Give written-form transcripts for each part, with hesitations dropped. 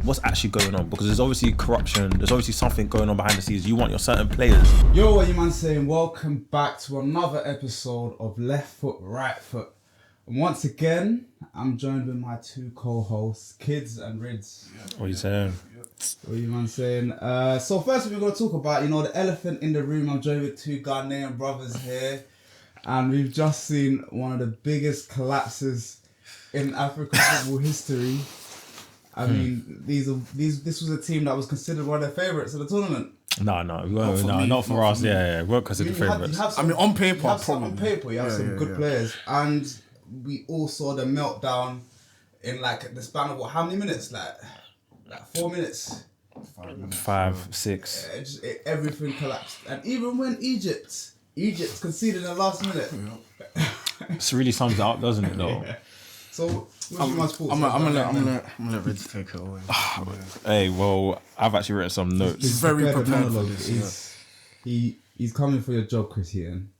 what's actually going on, because there's obviously corruption, there's obviously something going on behind the scenes. You want your certain players. Yo, what you man saying? Welcome back to another episode of Left Foot, Right Foot. And once again, I'm joined with my two co-hosts, Kids and Rids. What are you saying? What you man saying? So first we're going to talk about, the elephant in the room. I'm joined with two Ghanaian brothers here. And we've just seen one of the biggest collapses in African football history. I mean, this was a team that was considered one of their favourites of the tournament. No, we weren't. Not for us. Yeah, we weren't considered favourites. On paper, you have some good players, and we all saw the meltdown in like the span of how many minutes? Like 4 minutes. 5, 6. Everything collapsed, and even when Egypt conceded in the last minute. This really sums it up, doesn't it? Though. Yeah. So, what's your man's thoughts? I'm gonna let Red take it away. Hey, well, I've actually written some notes. He's very prepared for this. He's coming for your job, Chris Heaton.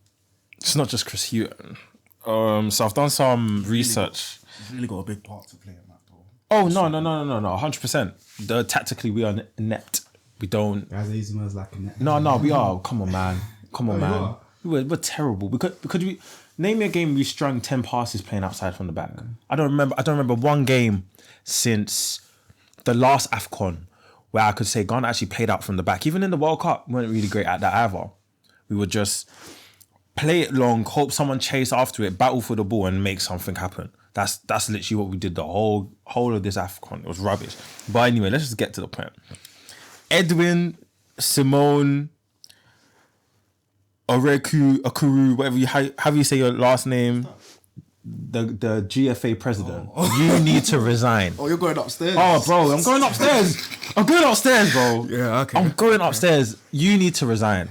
It's not just Chris Heaton. So I've done some research. He's really got a big part to play in that, bro. Oh no, 100%. Tactically, we are inept. We don't. Guys are using us like a net. No, we are. Come on, man. We're terrible. Because we name me a game we strung 10 passes playing outside from the back. I don't remember one game since the last AFCON where I could say Ghana actually played out from the back. Even in the World Cup, we weren't really great at that either. We would just play it long, hope someone chase after it, battle for the ball, and make something happen. That's literally what we did the whole of this AFCON. It was rubbish. But anyway, let's just get to the point. Edwin, Simone, Akuru, whatever how you say your last name, the GFA president, you need to resign. Oh, you're going upstairs? Oh, bro, I'm going upstairs. Bro. Yeah, okay. I'm going upstairs. You need to resign.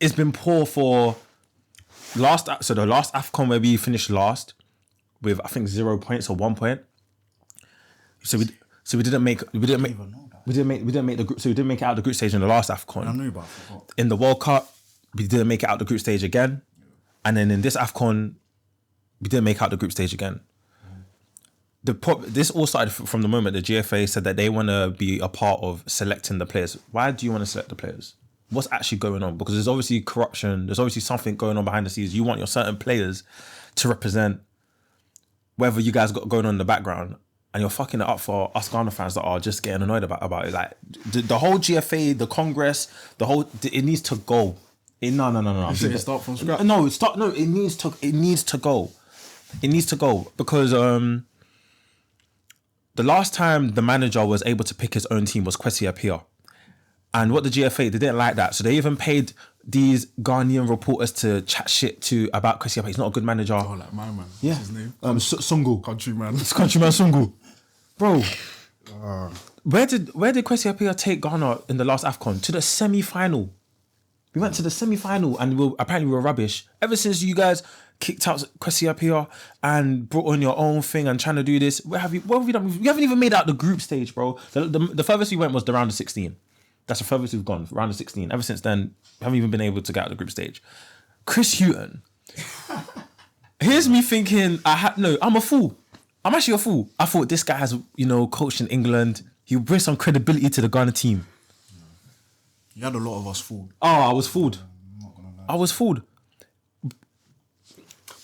It's been poor for the last AFCON where we finished last with I think 0 points or 1 point. So we didn't make the group. So we didn't make it out of the group stage in the last AFCON. I knew, but I forgot. In the World Cup, we didn't make it out the group stage again. And then in this AFCON, we didn't make out the group stage again. This all started from the moment the GFA said that they want to be a part of selecting the players. Why do you want to select the players? What's actually going on? Because there's obviously corruption. There's obviously something going on behind the scenes. You want your certain players to represent whatever you guys got going on in the background. And you're fucking it up for us Ghana fans that are just getting annoyed about it. Like the whole GFA, the Congress, it needs to go. No. Start from scratch. No, it needs to go. It needs to go because the last time the manager was able to pick his own team was Kwesi Appiah. And what the GFA, they didn't like that. So they even paid these Ghanaian reporters to chat shit about Kwesi Appiah. He's not a good manager. Oh, like my man. Yeah. What's his name? Sungu. Countryman. It's Countryman Sungu. Bro, where did Kwesi Appiah take Ghana in the last AFCON? To the semi-final. We went to the semi-final and apparently we were rubbish. Ever since you guys kicked out Kwesi Appiah and brought on your own thing and trying to do this, what have you done? We haven't even made out the group stage, bro. The furthest we went was the round of 16. That's the furthest we've gone, round of 16. Ever since then, we haven't even been able to get out the group stage. Chris Heaton. Here's me thinking, I'm a fool. I'm actually a fool. I thought this guy has, coached in England. He'll bring some credibility to the Ghana team. You had a lot of us fooled. Oh, I was fooled. I'm not gonna lie. I was fooled.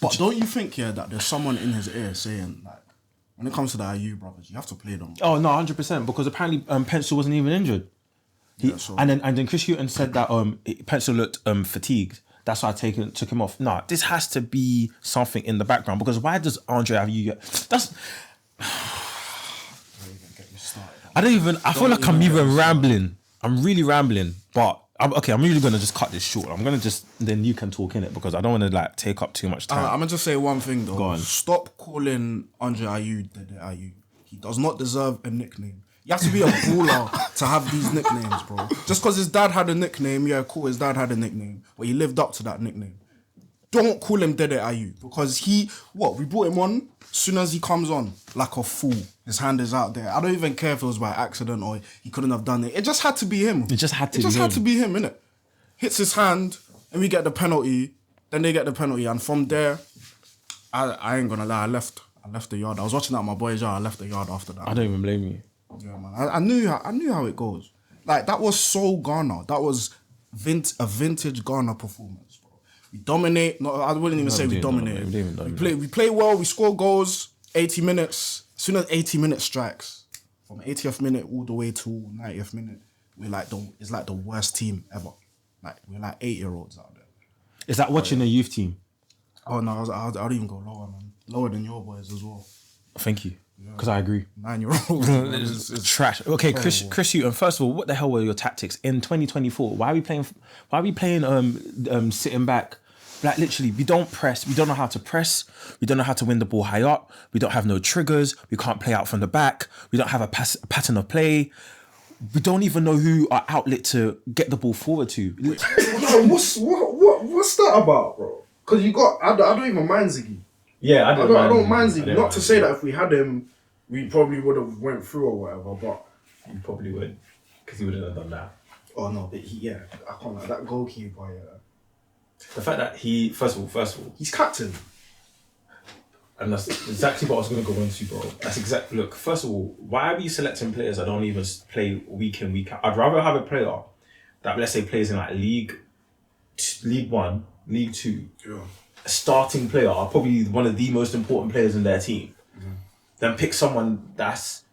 But don't you think, that there's someone in his ear saying, like, when it comes to the IU brothers, you have to play them. Oh, no, 100%. Because apparently Pencil wasn't even injured. And then Chris Heaton said that Pencil looked fatigued. That's why I took him off. Nah, this has to be something in the background. Because why does Andre have you? That's... I feel like I'm even rambling. I'm really rambling, but I'm really going to just cut this short. I'm going to then you can talk in it because I don't want to take up too much time. I'm going to just say one thing though. Go on. Stop calling Andre Ayew Dede Ayew. He does not deserve a nickname. You have to be a baller to have these nicknames, bro. Just because his dad had a nickname, yeah, cool, his dad had a nickname, but he lived up to that nickname. Don't call him Dede Ayew because we brought him on, as soon as he comes on, like a fool, his hand is out there. I don't even care if it was by accident or he couldn't have done it. It just had to be him. It just had to be him, innit? Hits his hand and we get the penalty, then they get the penalty, and from there, I ain't gonna lie, I left the yard. I was watching that at my boy's yard, I left the yard after that. I don't even blame you. Yeah, man. I knew how it goes. Like that was so Ghana. That was a vintage Ghana performance, bro. We dominate. No, I wouldn't even say we dominated. We play well. We score goals. 80 minutes. As soon as 80 minutes strikes, from 80th minute all the way to 90th minute, it's like the worst team ever. Like we're like 8-year-olds out there. Is that watching a youth team? Oh no, I'd even go lower, man. Lower than your boys as well. Thank you. Because I agree. 9-year-olds. It's trash. Okay, Chris Hutton, first of all, what the hell were your tactics in 2024? Why are we playing sitting back? Like literally, we don't press. We don't know how to press. We don't know how to win the ball high up. We don't have no triggers. We can't play out from the back. We don't have a pattern of play. We don't even know who our outlet to get the ball forward to. No, what's that about, bro? Because I don't even mind Ziggy. Yeah, I don't mind Ziggy. Not to say that if we had him, we probably would have went through or whatever, but you probably would, because he wouldn't have done that. Oh no, but I can't like that goalkeeper. Yeah, the fact that he first of all, he's captain, and that's exactly what I was going to go into, bro. That's exactly. Look, first of all, why are we selecting players that don't even play week in week out? I'd rather have a player that, let's say, plays in like League 1, League 2. Yeah. A starting player, are probably one of the most important players in their team. Then pick someone that's...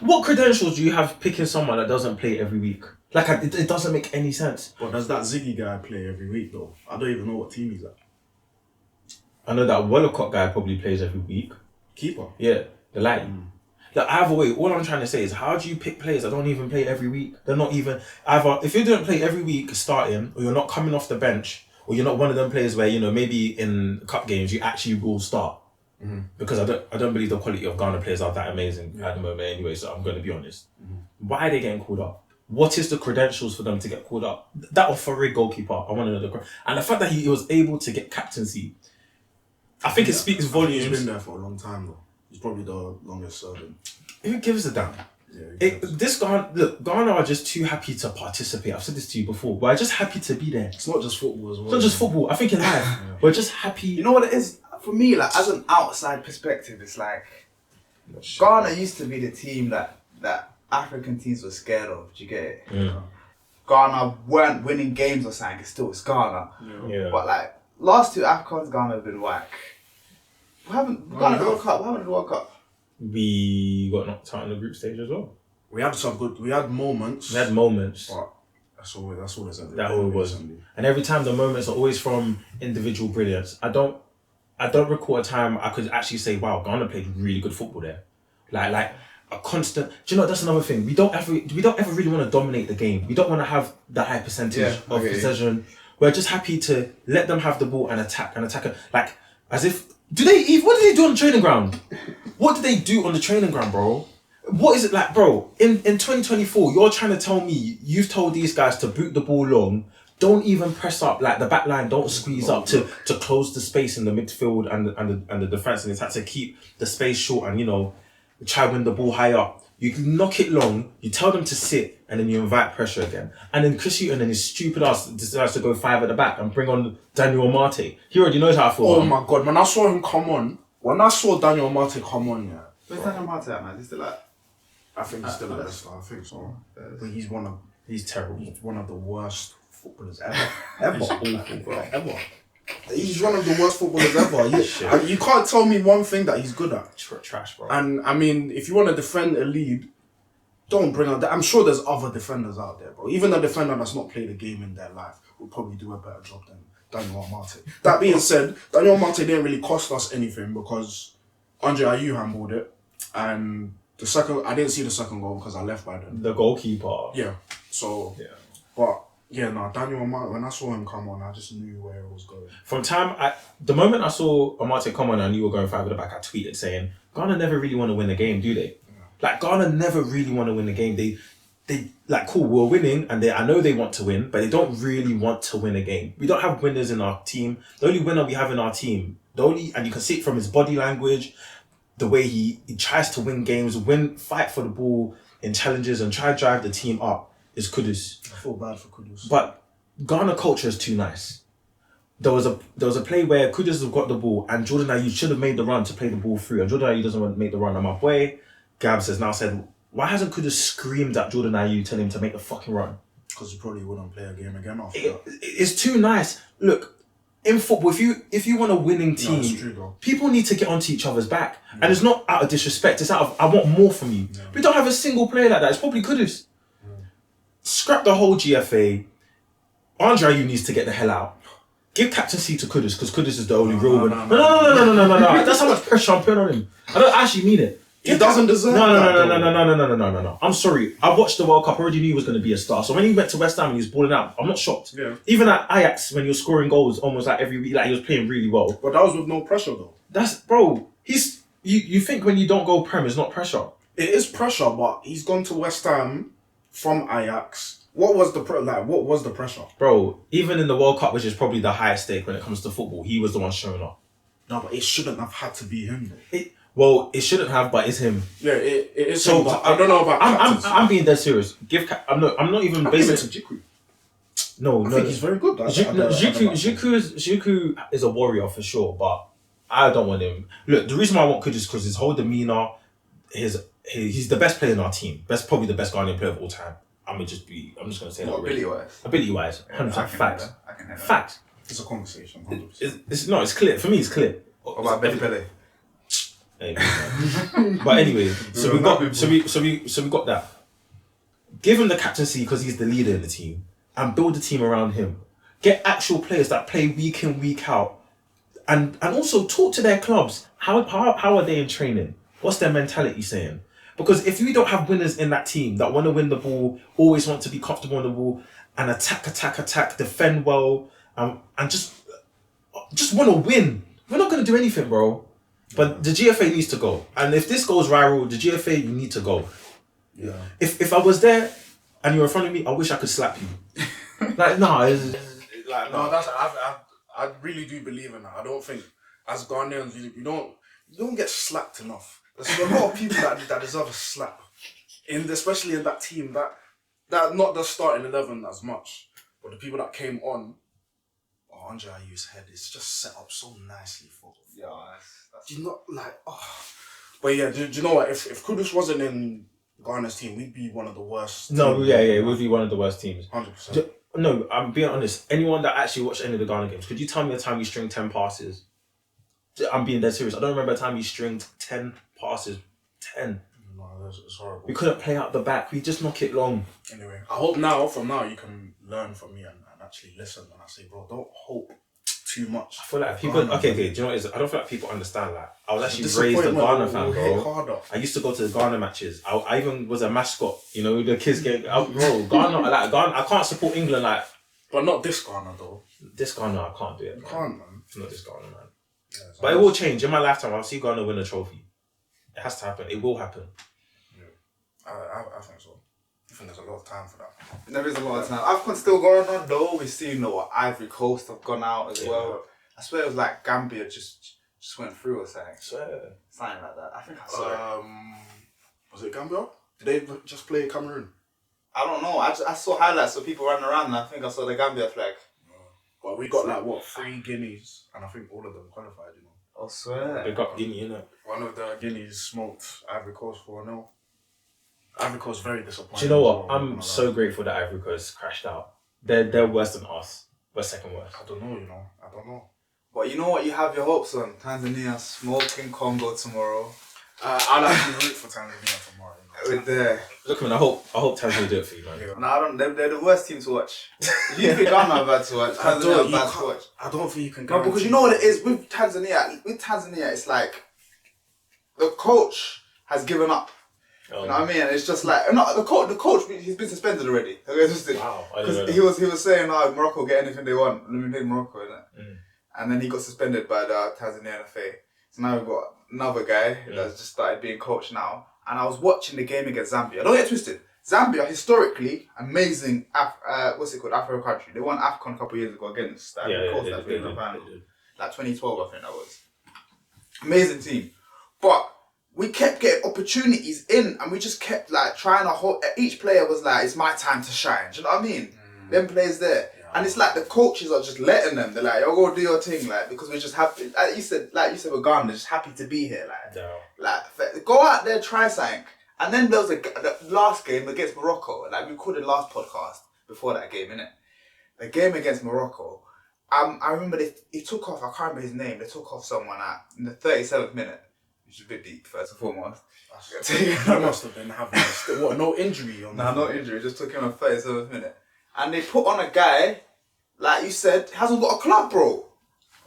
What credentials do you have picking someone that doesn't play every week? Like, it doesn't make any sense. But does that Ziggy guy play every week, though? I don't even know what team he's at. I know that Wellacott guy probably plays every week. Keeper? Yeah, the light. Like, either way, all I'm trying to say is, how do you pick players that don't even play every week? They're not even... Either, if you don't play every week starting, or you're not coming off the bench, or you're not one of them players where, you know, maybe in cup games you actually will start. Because I don't believe the quality of Ghana players are that amazing at the moment anyway, so I'm going to be honest. Why are they getting called up? What is the credentials for them to get called up? That or for a goalkeeper, I want to know and the fact that he was able to get captaincy, I think it speaks volumes. He's been there for a long time though. He's probably the longest serving. Who gives a damn? Ghana are just too happy to participate. I've said this to you before. We're just happy to be there. It's not just football as well. It's not just football. I think in life, we're just happy. You know what it is? For me, like as an outside perspective, it's like Ghana used to be the team that African teams were scared of. Do you get it? Yeah. Ghana weren't winning games or something. It's Ghana. Yeah. But like last 2 AFCONs, Ghana have been whack. We haven't Ghana World Cup. We haven't the World Cup. We got knocked out in the group stage as well. We had moments. But that's all there's ever. That all it was. And every time the moments are always from individual brilliance. I don't recall a time I could actually say, wow, Ghana played really good football there. Like a constant. Do you know, that's another thing. We don't ever really want to dominate the game. We don't want to have the high percentage of possession. We're just happy to let them have the ball and attack. Like, as if... what do they do on the training ground? What do they do on the training ground, bro? What is it like, bro? In 2024, you're trying to tell me you've told these guys to boot the ball long, don't even press up, like the back line, don't squeeze up to close the space in the midfield and the defence, and it's had to keep the space short and, you know, try win the ball high up. You knock it long, you tell them to sit, and then you invite pressure again. And then Chris Hutton and his stupid ass decides to go 5 at the back and bring on Daniel Marte. He already knows how I feel. Oh my God, when I saw him come on, Daniel Marte come on, yeah. Where's Daniel Marte at, man? Is he still at? I think he's still at Leicester, I think so. But he's terrible. He's one of the worst footballers ever. Awful, bro. Ever. He's one of the worst footballers ever. You can't tell me one thing that he's good at. Trash, bro. And I mean, if you want to defend a lead, don't bring out that. I'm sure there's other defenders out there, bro. Even a defender that's not played a game in their life will probably do a better job than Daniel Marte. That being said, Daniel Marte didn't really cost us anything because Andre Ayew handled it, and I didn't see the second goal because I left by then. The goalkeeper. Yeah. So. Yeah. But. Yeah, no, Daniel Marte, when I saw him come on, I just knew where it was going. The moment I saw Marte come on and I knew we were going 5 at the back, I tweeted saying, Ghana never really want to win the game, do they? Yeah. Like, Ghana never really want to win the game. They like, cool, we're winning, and I know they want to win, but they don't really want to win a game. We don't have winners in our team. The only winner we have in our team, and you can see it from his body language, the way he tries to win games, fight for the ball in challenges and try to drive the team up, is Kudus. I feel bad for Kudus. But Ghana culture is too nice. There was a play where Kudus have got the ball and Jordan Ayew should have made the run to play the ball through, and Jordan Ayew doesn't want to make the run. I'm up way. Gabs has now said, why hasn't Kudus screamed at Jordan Ayew telling him to make the fucking run? Because he probably wouldn't play a game again after that. It's too nice. Look, in football, if you want a winning team, it's true, though. people need to get onto each other's back. And it's not out of disrespect, it's out of, I want more from you. We don't have a single player like that. It's probably Kudus. Scrap the whole GFA. Andre Ayew needs to get the hell out. Give captaincy to Kudus, because Kudus is the only real winner. No. That's how much pressure I'm putting on him. I don't actually mean it. He doesn't deserve No. I'm sorry. I watched the World Cup. I already knew he was going to be a star. So when he went to West Ham and he was balling out, I'm not shocked. Yeah. Even at Ajax, when he was scoring goals almost like every week, like he was playing really well. But that was with no pressure, though. That's, bro, you think when you don't go Prem, it's not pressure. It is pressure, but he's gone to West Ham from Ajax. What was the pressure? Bro, even in the World Cup, which is probably the highest stake when it comes to football, he was the one showing up. No, but it shouldn't have had to be him, though. It shouldn't have, but it's him. Yeah, it is. So him, but I don't know about. I'm being dead serious. I'm not even basing it to Jiku. No, I think he's very good. Jiku is a warrior for sure, but I don't want him. Look, the reason why I want Kudus is because his whole demeanor, he's the best player in our team. Probably the best Ghanaian player of all time. I'm just gonna say that. Ability wise, 100% fact. Fact. It's a conversation. 100%. It's clear for me. It's clear. What about Benny Pele? But anyway, so we got that. Give him the captaincy because he's the leader in the team, and build the team around him. Get actual players that play week in, week out, and also talk to their clubs. How are they in training? What's their mentality saying? Because if you don't have winners in that team that want to win the ball, always want to be comfortable on the ball, and attack, defend well, and just want to win, we're not going to do anything, bro. But the GFA needs to go. And if this goes viral, the GFA, you need to go. Yeah. If I was there and you were in front of me, I wish I could slap you. Like, no, No, I really do believe in that. I don't think, as Ghanaians, you don't get slapped enough. There's a lot of people that deserve a slap, especially in that team that not the starting 11 as much, but the people that came on. Andre Ayew's head is just set up so nicely for. Yeah, do you not like? But yeah, do you know what? If Kudus wasn't in Ghana's team, we'd be one of the worst. No, it would be one of the worst teams. 100%. No, I'm being honest. Anyone that actually watched any of the Ghana games, could you tell me a time you stringed 10 passes? I'm being dead serious. I don't remember a time you stringed 10 passes. 10. No, it's horrible. We couldn't play out the back. We just knock it long. Anyway, I hope from now, you can learn from me and actually listen when I say, bro, don't hope too much. I feel like people... Okay, do you know what it is? I don't feel like people understand that. I was actually raised a Ghana fan, bro. I used to go to the Ghana matches. I even was a mascot. You know, the kids get... Bro, Ghana, I can't support England like... But not this Ghana, though. This Ghana, I can't do it. You can't, man. Not this Ghana, man. Yeah, but it will change. In my lifetime, I'll see Ghana win a trophy. It has to happen. It will happen. Yeah. I think so. I think there's a lot of time for that. There is a lot of time. AFCON's still going on though. We've seen Ivory Coast have gone out as well. I swear it was like Gambia just went through or something. Something like that. I think I saw it. Was it Gambia? Did they just play Cameroon? I don't know. I saw highlights of people running around and I think I saw the Gambia flag. Well, we got 3 Guineas and I think all of them qualified, you know. I swear. They got Guinea, innit? One of the Guineas smoked Ivory Coast 4-0. Ivory Coast very disappointing. Do you know what? I'm so grateful that Ivory Coast crashed out. They're worse than us. We're second worst. I don't know, you know. I don't know. But you know what you have your hopes on? Tanzania smoking Congo tomorrow. I'll actually root for Tanzania tomorrow. You know? Look, man, I hope Tanzania do it for you, man. Yeah. No, I don't. They're the worst team to watch. You think Ghana are bad to watch? Tanzania are bad to watch. I don't think you can. No, because you know what it is with Tanzania. It's like the coach has given up. You know what I mean? It's just like the coach. He's been suspended already. Wow, because he was saying, Morocco get anything they want. Let me play Morocco, innit? And then he got suspended by the Tanzania FA. So now we've got another guy that's just started being coached now. And I was watching the game against Zambia. Don't get twisted. Zambia, historically, amazing, Afro country. They won AFCON a couple of years ago against Ivory Coast. That's been in the final. Like 2012, I think that was. Amazing team. But we kept getting opportunities in and we just kept like trying to hold, each player was like, it's my time to shine. Do you know what I mean? Them players there. And it's like the coaches are just letting them. They're like, "Yo, go do your thing," like because we're just happy. Like you said with Ghana, they're just happy to be here. Like go out there, try something. And then there was the last game against Morocco. Like we recorded the last podcast before that game, innit? The game against Morocco. I remember he took off. I can't remember his name. They took off someone in the 37th minute, which is a bit deep. First and foremost, He must have been having no injury on. No injury. Just took him on 37th minute, and they put on a guy, like you said, hasn't got a club, bro.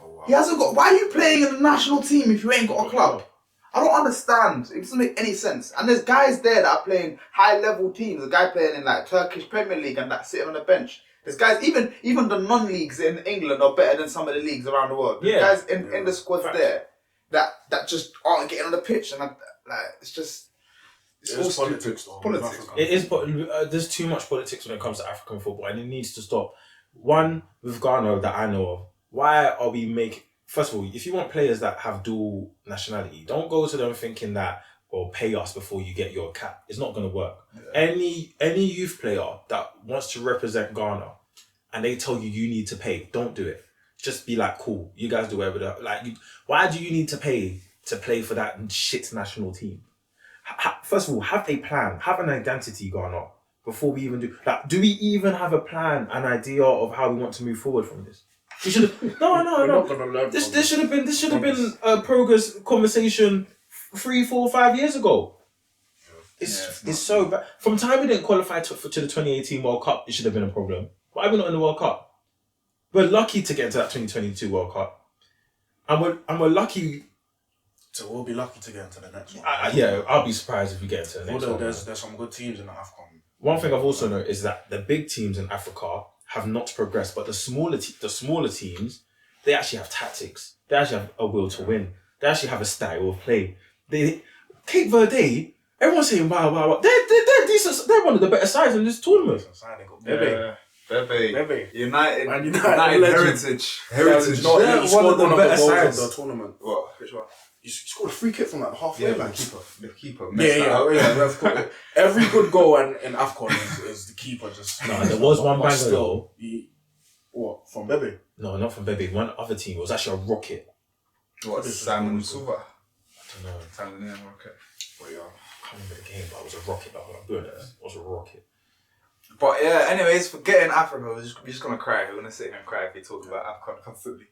Oh, wow. He hasn't got. Why are you playing in the national team if you ain't got a club? I don't understand. It doesn't make any sense. And there's guys there that are playing high level teams. A guy playing in like Turkish Premier League and that sitting on the bench. There's guys, even the non-leagues in England are better than some of the leagues around the world. There's guys in the squads there that just aren't getting on the pitch, and it's just all politics. Politics. It is, but there's too much politics when it comes to African football, and it needs to stop. One with Ghana that I know of. Why are we making? First of all, if you want players that have dual nationality, don't go to them thinking that or pay us before you get your cap. It's not going to work. Yeah. Any youth player that wants to represent Ghana and they tell you need to pay, don't do it. Just be like, cool, you guys do whatever. Why do you need to pay to play for that shit national team? First of all, have a plan, have an identity, Ghana, before we even do. Do we even have a plan, an idea of how we want to move forward from this? We should have. No. This should have been a progress conversation 3, 4, 5 years ago. It's so bad. From the time we didn't qualify to the 2018 World Cup, it should have been a problem. Why are we not in the World Cup? We're lucky to get into that 2022 World Cup, and we're lucky. So we'll be lucky to get into the next one. I'll be surprised if we get into the next one. There's some good teams in the AFCON. One thing I've also noticed is that the big teams in Africa have not progressed, but the smaller teams, they actually have tactics. They actually have a will to win. They actually have a style of play. Cape Verde, everyone's saying wow. They're decent. They're one of the better sides in this tournament. Bebe. United Heritage. He scored one of the better sides of the tournament. What? Which one? He scored a free kick from halfway line. The keeper. Yeah. Every good goal in AFCON is the keeper just. No, there was one banger though. What? From Bebe? No, not from Bebe. One other team. It was actually a rocket. What? Simon Suva? I don't know. Tanzanian rocket. But yeah, I can't remember the game, but it was a rocket. It was a rocket. But yeah, anyways, forgetting Africa, we're just gonna cry. We're gonna sit here and cry if we talk about AFCON constantly.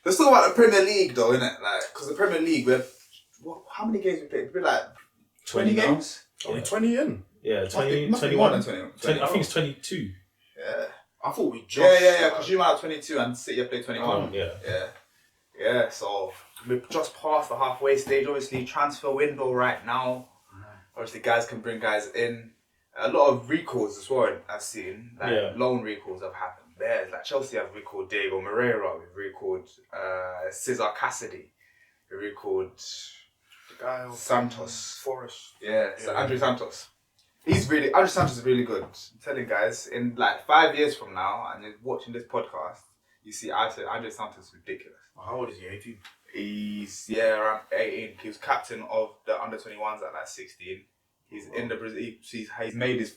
Let's talk about the Premier League though, innit? Because the Premier League, how many games we played? We played 20 games? Are we 20 in? Yeah, 20, 21. 21. 20, I think it's 22. Yeah. I thought we just... Yeah, because you might have 22 and City played 21. Yeah, so we've just passed the halfway stage. Obviously, transfer window right now. Obviously, guys can bring guys in. A lot of recalls as well, I've seen. Loan recalls have happened. There, Chelsea have recalled Diego Moreira. We've recalled Cesar Cassidy. We recalled the guy Santos. Forest. So Andrew Santos. Andrew Santos is really good. I'm telling guys, in 5 years from now, and you're watching this podcast, you see Andrew Santos is ridiculous. How old is he? 18? He's around 18. He was captain of the under-21s at 16. He's in the Brazil. He's made his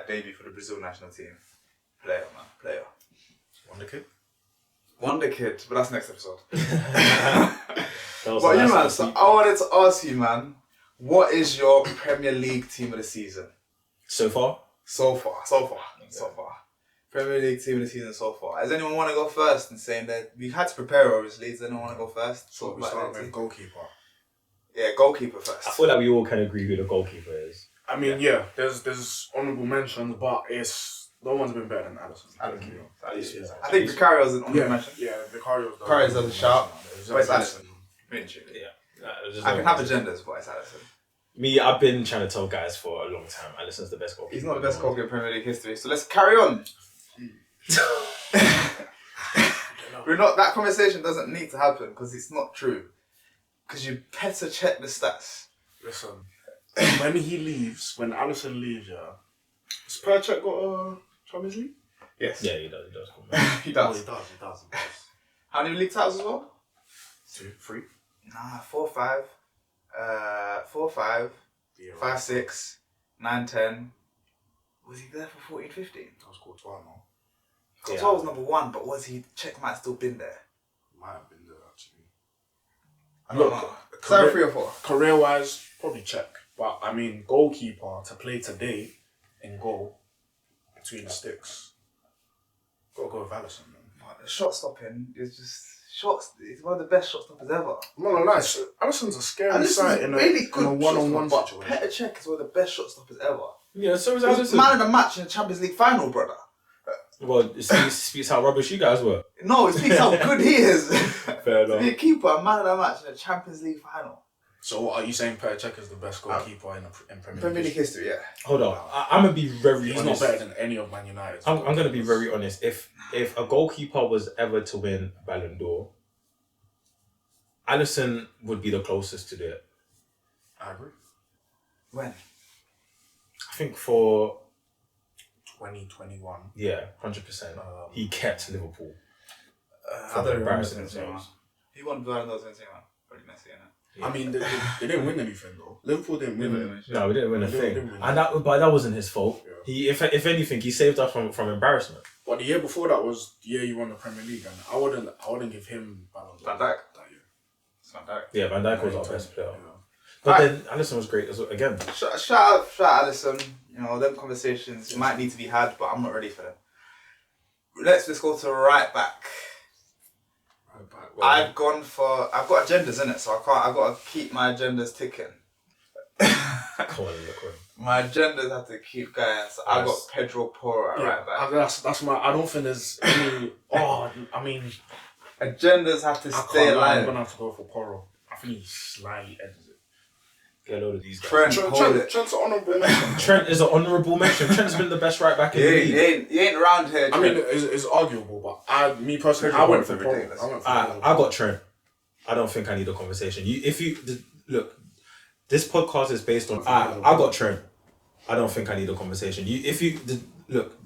debut for the Brazil national team. Player. Wonder kid, but that's next episode. But you man, so I wanted to ask you, man, what is your Premier League team of the season? So far. Premier League team of the season so far. Does anyone want to go first and saying that we had to prepare obviously? Does anyone want to go first? So we start with goalkeeper. Yeah, goalkeeper first. I feel like we all can agree who the goalkeeper is. I mean, there's honourable mentions, but no one's been better than ALISSON. I think Vicario's an honourable mention. Yeah, Vicario's does a shout. But it's ALISSON. I can have agendas, but it's ALISSON. Me, I've been trying to tell guys for a long time, Alisson's the best goalkeeper. He's not the best goalkeeper in Premier League history, so let's carry on. That conversation doesn't need to happen because it's not true. Because you better check the stats. Listen, when Alisson leaves, has Perchek got a Champions League? Yes. Yeah, he does. He does. He does. How many league titles as well? 2, 3. Nah, 4, 5. 4, 5. 5, 6. 9, 10. Was he there for 14, 15? That was Courtois, no? Courtois was number 1, but was he? Czech might have still been there. Might have been there actually. I don't know. Career- 3 or 4. Career-wise, probably Czech. But I mean, goalkeeper to play today in goal between the sticks. Gotta go with ALISSON, man. The shot stopping is just shots. He's one of the best shot stoppers ever. I'm not gonna lie, ALISSON's a scary sight in a one-on-one situation. Petr Cech is one of the best shot stoppers ever. Yeah, so is He was Alisson. man of the match in the Champions League final, brother. Well, it speaks how rubbish you guys were. No, it speaks how good he is. Fair To be a keeper, a man of the match in the Champions League final. So what are you saying? Petr Cech is the best goalkeeper in Premier Premier League? League history, yeah. Hold on, I'm gonna be very He's honest. not better than any of Man United's. I'm gonna be very honest. If a goalkeeper was ever to win a Ballon d'Or, Alisson would be the closest to do it. I agree. When? I think for 2021. 100%. He kept Liverpool. I don't remember embarrassing Benzema. themselves. He won Ballon d'Or since Probably Messi, innit? I mean, they didn't win anything though. Liverpool didn't win anything. No, we didn't win a They thing, didn't win. and that wasn't his fault. Yeah. He, if anything, he saved us from embarrassment. But the year before that was the year you won the Premier League, and I wouldn't give him Ballon d'Or Van Dijk. that year. It's Van Dijk. Yeah, Van Dijk was our best player, Yeah. but then Alisson was great as well. Again. Shout out Alisson. You know, them conversations might need to be had, but I'm not ready for them. Let's go to right back. Right back. I've got agendas in it, so I've got to keep my agendas ticking. Come on, look on. My agendas have to keep going, so I got Pedro Porro at right back. That's my. I don't think there's any. I mean, Agendas have to I stay can't lie, I'm alive. gonna have to go for Porro. I think he slightly edges it. Get a load of these guys. Trent's an honourable mention. Trent is an honourable mention. Trent's been the best right back in the league. He ain't around here. I mean, it's arguable, but me personally, I went for Porro. ridiculous. I got Trent. I don't think I need a conversation. Look, this podcast is based on. I got Trent. I don't think I need a conversation. Look,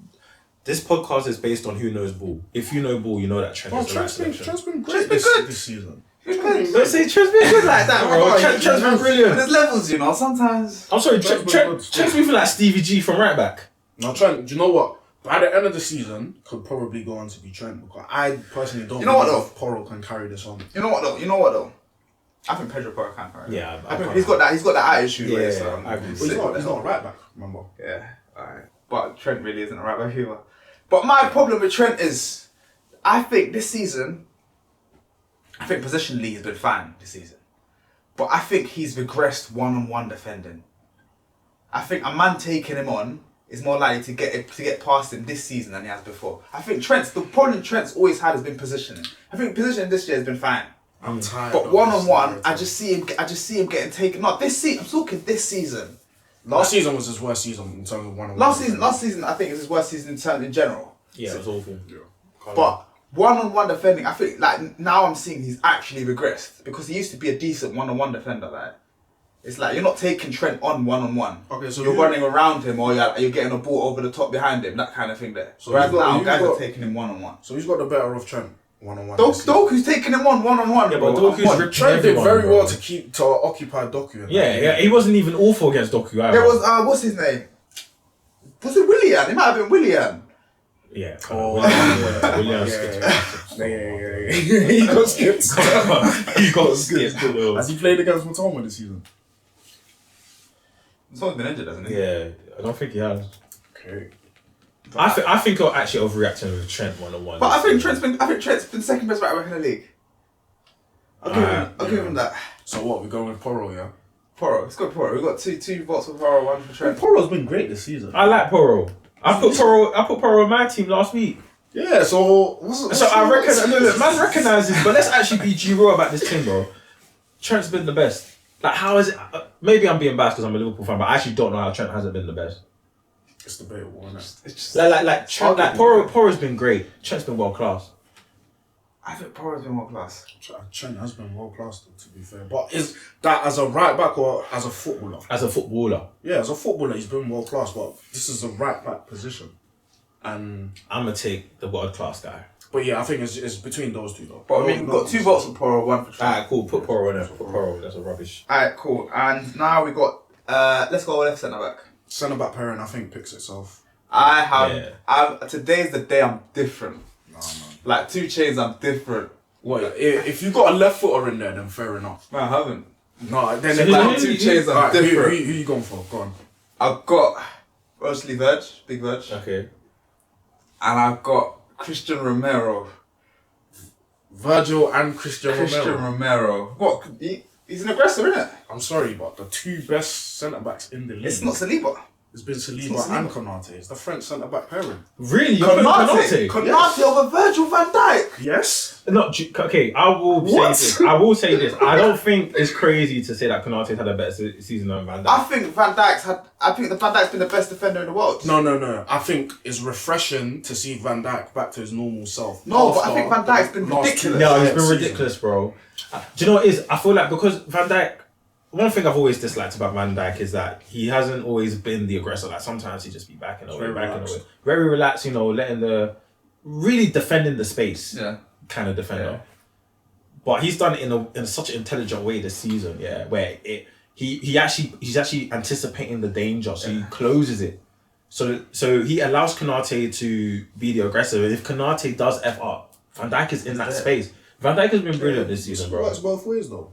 this podcast is based on who knows ball. If you know ball, you know that Trent is the right selection. Trent's been Trent's great been good. this season. Don't say Trent's been good like that, bro. Trent's been brilliant. There's levels, you know. Sometimes. I'm sorry, Trent's been good. Trent's moving like Stevie G from right back. Now, Trent, do you know what? By the end of the season, could probably go on to be Trent because I personally don't. You know what, believe Porro can carry this on. You know what though? I think Pedro Porro can. Right? Yeah, I think he's got that attitude. Yeah, where it's, I agree. But he's not a right back, remember? Yeah, alright. But Trent really isn't a right back either. But my problem with Trent is, I think this season, positionally he's been fine this season. But I think he's regressed one-on-one defending. I think a man taking him on is more likely to get past him this season than he has before. I think the problem Trent's always had has been positioning. I think positioning this year has been fine. I'm tired. But of one-on-one, this I just see him getting taken. Not this season. I'm talking this season. Last season was his worst season in terms of one-on-one. Last season, I think is his worst season in general. Yeah, it was awful. Yeah. But one-on-one defending, I think like now I'm seeing he's actually regressed because he used to be a decent one-on-one defender. Like it's like you're not taking Trent on one-on-one. Okay, so you're running around him or you're getting a ball over the top behind him, that kind of thing. There. So Whereas now you've guys got- are taking him one-on-one. So he's got the better of Trent one-on-one. this season. Doku's taking him on one-on-one. Yeah, but bro. Doku's ripped Trent did everyone, very bro. well to occupy Doku. in that. Yeah, he wasn't even awful against Doku either. There was what's his name? Was it Willian? It might have been Willian. Yeah. Oh, William yeah. He got skipped. He got skipped. Has he played against Matoma this season? Someone's been injured, hasn't he? Yeah, I don't think he has. Okay. I think you're actually overreacting with Trent one-on-one. But I think Trent's been second best right back in the league. I'll give him that. So what? We're going with Porro, yeah? Porro, it's got Porro. We've got two votes for Porro, one for Trent. Porro's been great this season. I like Porro. I put Porro on my team last week. Yeah, so I reckon man recognises, but let's actually be G-Raw about this team, bro. Trent's been the best. Like, how is it? Maybe I'm being biased because I'm a Liverpool fan, but I actually don't know how Trent hasn't been the best. It's debatable, isn't it? It's just, Like Trent, like Porro's been great. Trent's been world class. I think Porro's been world class. Trent has been world class, though, to be fair. But is that as a right back or as a footballer? As a footballer, Yeah, as a footballer, he's been world class. But this is a right back position, and I'm gonna take the world class guy. but yeah, I think it's between those two though. But I mean, we've got two votes for Porro, one for Trent. Alright, cool. Put Porro in there. Put Porro. That's a rubbish. Alright, cool. And now we got let's go left centre back. Centre back pairing, I think, picks itself. I have. Yeah. Today's the day I'm different. Nah, man. Like 2 Chainz, I'm different. What? If you got a left footer in there, then fair enough. No, I haven't. No, then So Like who- 2 Chainz, I'm Alright, different. who you going for? Go on. I've got Rosalie Verge, Big Verge, Okay. and I've got Christian Romero. Virgil and Christian Christian Romero. Romero. What? He's an aggressor, isn't it? I'm sorry, but the 2 best centre backs in the league. It's not Saliba. It's been Saliba not Saliba. and Konate. It's the French centre back pairing. Really? You're putting Konate. Konate? Konate over Virgil van Dijk. Yes. No, okay, I will What? say this. I will say this. I don't think it's crazy to say that Konate's had a better season than Van Dijk. I think Van Dijk's been the best defender in the world. No. I think it's refreshing to see Van Dijk back to his normal self. No, but I After think Van Dijk's been last ridiculous. No, he's Yeah, been season. ridiculous, bro. Do you know what it is? I feel like because Van Dijk, one thing I've always disliked about Van Dijk is that he hasn't always been the aggressor. Like sometimes he just be backing away, very relaxed. You know, really defending the space. Yeah. Kind of defender. Yeah. But he's done it in such an intelligent way this season, yeah, where he's actually anticipating the danger, so he closes it. So he allows Konate to be the aggressor, and if Konate does F up, Van Dijk is in that space. Van Dijk has been brilliant this season, It bro. works both ways though.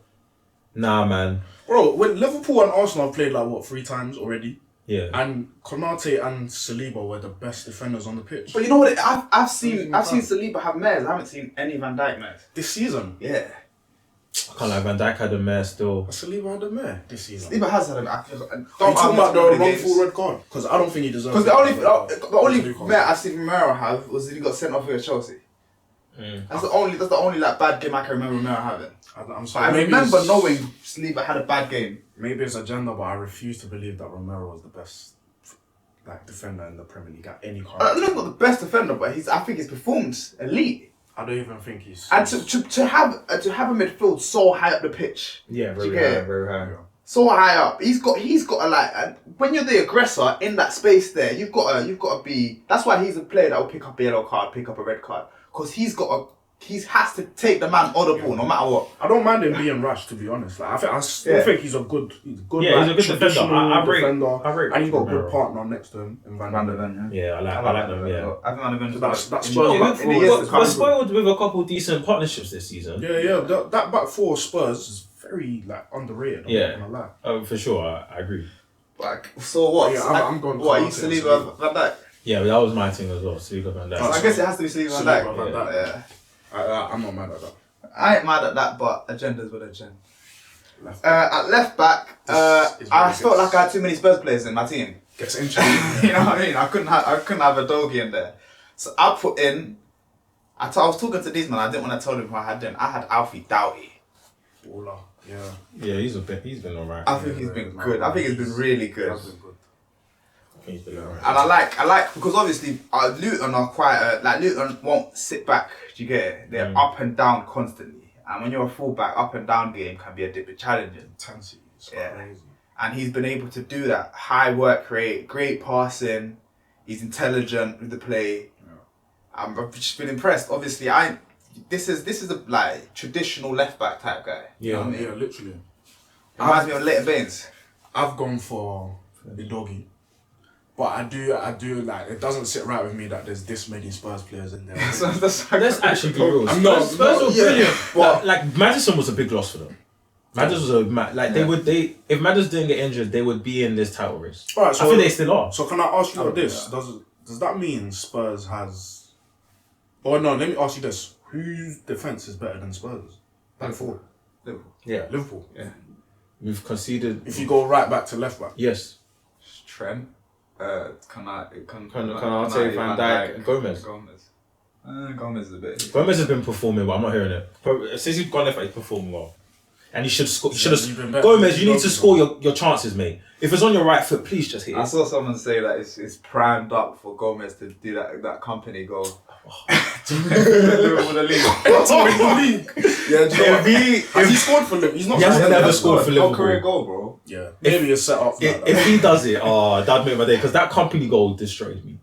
Nah, man. Bro, when Liverpool and Arsenal have played like what 3 times already, Yeah. and Konate and Saliba were the best defenders on the pitch But you know what? I've seen Saliba have mares. I haven't seen any Van Dijk mares. this season. Yeah. I can't lie, Van Dijk had a mare still. Saliba had a mare this season. Saliba has had him. Are you talking about the wrongful red card? Because I don't think he deserves it. Because the only mare I've seen Romero have was he got sent off with Chelsea. That's the only like bad game I can remember Romero having. I'm But sorry. I maybe remember it's- knowing Saliba had a bad game. Maybe it's agenda, but I refuse to believe that Romero was the best defender in the Premier League at any I current. don't know if not the best defender, but I think his performance elite. I don't even think he's. And to have a midfield so high up the pitch, Yeah, very high, very high. so high up, he's got a like. And when you're the aggressor in that space there, you've got to be. That's why he's a player that will pick up a yellow card, pick up a red card, because he has to take the man on the ball no matter what. I don't mind him being rash, to be honest. Like I still think he's a good. Yeah, he's a good defender. traditional I rate defender, and he's got a Romero. good partner next to him in Van Dijk. Yeah, I like them, yeah. I think Van Dijk That's in Spurs the- back in the four. years to come. We're spoiled with a couple decent partnerships this season. Yeah. That back 4 Spurs is very underrated. I'm not gonna lie. Oh, for sure, I agree. Like, so what? Yeah, I'm going What? You Konate and Saliba, Van Dijk. Yeah, but that was my thing as well. Saliba Van Dijk. I guess it has to be Saliba, Van Saliba, Dijk. Van Dijk. Yeah. I'm not mad at that. I ain't mad at that, but agenda's with agenda. Left At left back, It's I really felt good. like I had too many Spurs players in my team. Gets injured. You know what I mean? I couldn't have a doggy in there. So I put in. I was talking to these man. I didn't want to tell them who I had in. I had Alfie Doughty. Baller. Yeah. Yeah, he's been alright. I think he's been good. I think he's been really good. That's been good. He's been alright. And I like because obviously Luton are quite Luton won't sit back. Do you get it? They're up and down constantly. And when you're a fullback, up and down game can be a bit challenging. Intensity. It's Yeah. crazy. And he's been able to do that. High work rate, great passing. He's intelligent with the play. Yeah. I've just been impressed. Obviously, this is a traditional left back type guy. You know what I mean? Yeah, literally. Reminds me of Leighton Baines. I've gone for the doggy. But I do it doesn't sit right with me that there's this many Spurs players in there. Let's actually be real. I'm not- Spurs were yeah. brilliant. Like Madison was a big loss for them. Madison was if Madison didn't get injured, they would be in this title race. Alright, so I think they still are. So can I ask you this? Does that mean Spurs has? Or no, let me ask you this: whose defense is better than Spurs? Back 4. Liverpool. Yeah, Liverpool. Yeah. we've conceded. If you go right back to left back, Yes, Trent. Konate, Van Dijk, and Gomez. Gomez is a bit. Gomez has been performing, but I'm not hearing it. Since he's gone left, he's performing well. And he should score. He should you've been have. better. Gomez, you need to score your chances, mate. If it's on your right foot, please just hit I it. saw someone say that it's primed up for Gomez to do that company goal. Liverpool the league. Yeah, do you know what? Has he scored for Liverpool? He's not. He has scored. never scored for Liverpool. career goal, bro. Yeah, maybe it's set up. If he does it, that'd make my day. Because that company goal destroys me.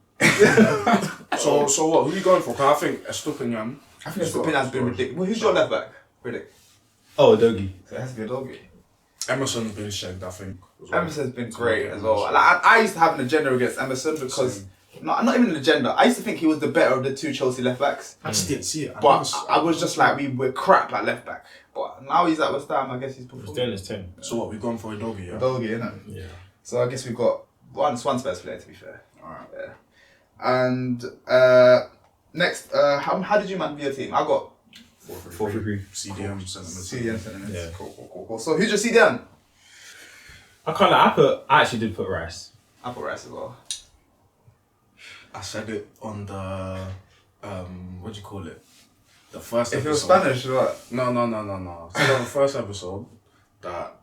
So what? Who are you going for? Because I think Estupinian. I think Estupinian's been ridiculous. Well, who's your left back? Riddick. Oh, Doggy. So it has to be a doggy. Emerson's been shagged, I think. as well. Emerson's been great as well. Like, I used to have an agenda against Emerson because not even an agenda. I used to think he was the better of the two Chelsea left backs. I just didn't see it. But I was just like, we're crap at left back. But now he's at West Ham, I guess he's performing. He's doing his thing. So what, we've gone for a doggy, yeah? Doggy, innit? Yeah. So I guess we've got one Spurs player, to be fair. Alright. Yeah. And next, how did you man view your team? I got 4-3-3. CDM, sentiment. CDM sentiments. Yeah. Cool. So who's your CDM? I can't lie, I actually did put Rice. I put Rice as well. I said it on the, what do you call it? The first If episode. it was Spanish, or what? No. I said on the first episode that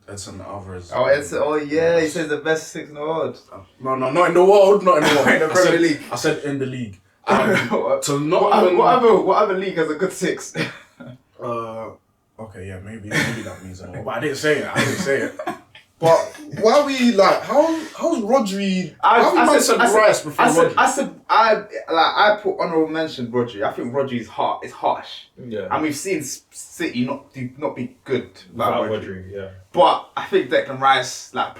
Edson Alvarez. Oh yeah, he says the best 6 in the world. No, not in the world, not in the world. In the Premier League. I said in the league. what To other league has a good 6? Okay, yeah, maybe that means a lot. But I didn't say it. But why are we like? How's Rodri? I said Rice before Rodri. I put honourable mention Rodri. I think Rodri's heart is harsh. Yeah. And we've seen City not be good Without without Rodri. Rodri, yeah. But I think Declan Rice, like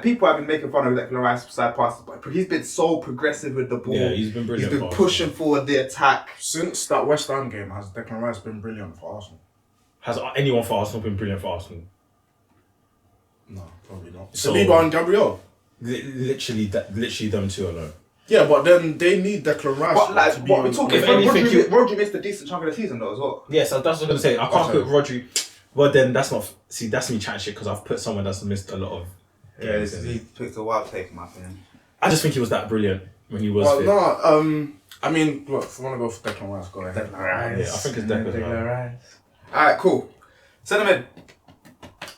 people have been making fun of Declan Rice side passes, but he's been so progressive with the ball. Yeah, he's been brilliant. He's been for pushing forward the attack. Since that West Ham game, has Declan Rice been brilliant for Arsenal? Has anyone for Arsenal been brilliant for Arsenal? No, probably not. So- Saliba and Gabriel. Literally them two alone. Yeah, but then they need Declan Rice But like, to be what we're on- talking If about, anything, Rodri missed a decent chunk of the season though as well. Yes, that's what I was gonna say. I can't Okay. put Rodri. Well, then that's me chatting shit because I've put someone that's missed a lot of games. in. he picked a wild take in my opinion. I just think he was that brilliant when he was Well, fit. no, I mean, look, if you want to go for Declan Rice, go ahead. Yeah, I think it's Declan Rice. Alright, cool. Centre mid.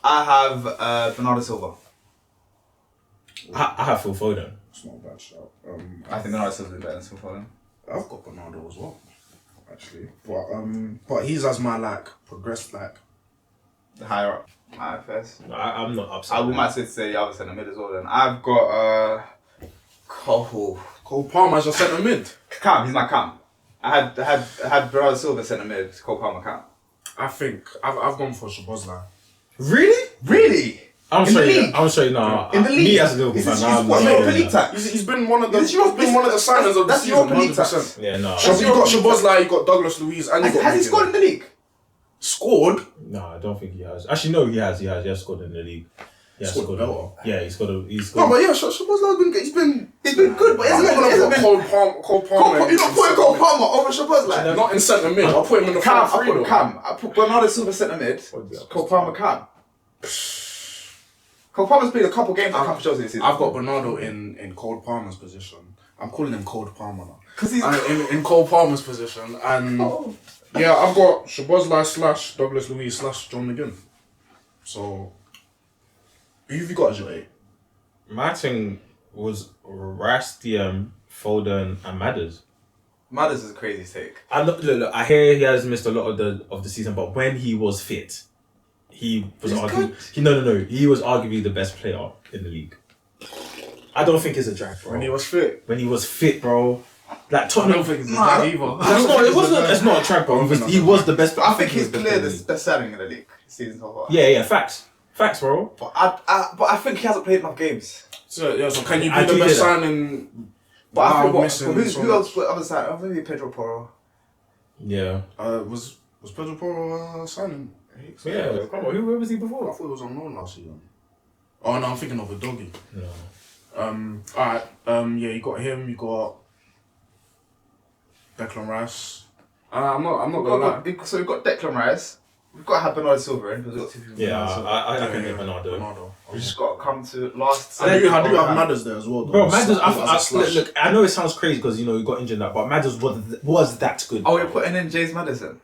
I have Bernardo Silva. I have Phil Foden. It's not a bad shout. I think Bernardo Silva is better than Phil Foden. I've got Bernardo as well, actually. But he's as my progressed The higher up. Alright, first. I'm not upset. I would might say the other centre mid as well then. I've got Cole Palmer as your centre mid. Cam, he's my Cam. I had Bernardo Silva centre mid, Cole Palmer Cam. I think I've gone for Szoboszlai. Really? Really? I'm In the sure. league? I'm sure. No, In the league? me as a Liverpool Is fan, this I'm what, not- Europa League time? He's been one of the This is Europa- signings of the that's season. Europa League 100%. Yeah, no. So you got Szoboszlai, you got Douglas Luiz, and you got Has he Mikel. scored in the league? Scored? No, I don't think he has. Actually, no, he has. He has scored in the league. He has Scored better. Yeah, he's got. No, but yeah, Szoboszlai's been He's been good, but I'm not gonna put Cole Palmer. You're not putting Cole Palmer over Szoboszlai. Not in centre mid. I'll put him in the Cam, front three. though. I put Bernardo Silva centre mid. Cole Palmer Cam. Cole Palmer's played a couple games at Camp Chelsea this season. I've got Bernardo in Cole Palmer's position. I'm calling him Cole Palmer now. Because he's In Cole Palmer's position, and yeah, I've got Szoboszlai / Douglas Luiz / John McGinn. So, who have you got as your 8? My thing was Rice, DM, Foden, and Madders. Madders is a crazy take. Look, I hear he has missed a lot of the season, but when he was fit, he was arguably he was arguably the best player in the league. I don't think it's a drag, bro. When he was fit. When he was fit, bro. Like I Tottenham. don't think it's a drag either. That's not. It wasn't. It's not a drag, bro. He was the best. I think he's he was clear best the best signing in the league this season so far. Yeah. Facts, bro. But I think he hasn't played enough games. So can you I be the do best hear that. signing? But I think missing who so else put other side? Maybe Pedro Porro. Yeah. Was Pedro Porro signing? Yeah. Come on. Where was he I before? thought he was on loan last season. Oh no, I'm thinking of a doggy. No. Alright. Yeah, you got him. You got Declan Rice. I'm not gonna lie. So we've got Declan Rice. We've got to have Bernardo Silva in because we've got 2 people. Yeah. Bernardo Silva. I can get Bernardo. We just got to come to last. I do have Madders there as well, though. Bro, Madders. As a slash. Look, I know it sounds crazy because he got injured and that, but Madders was that good. Oh, we're putting in James Maddison.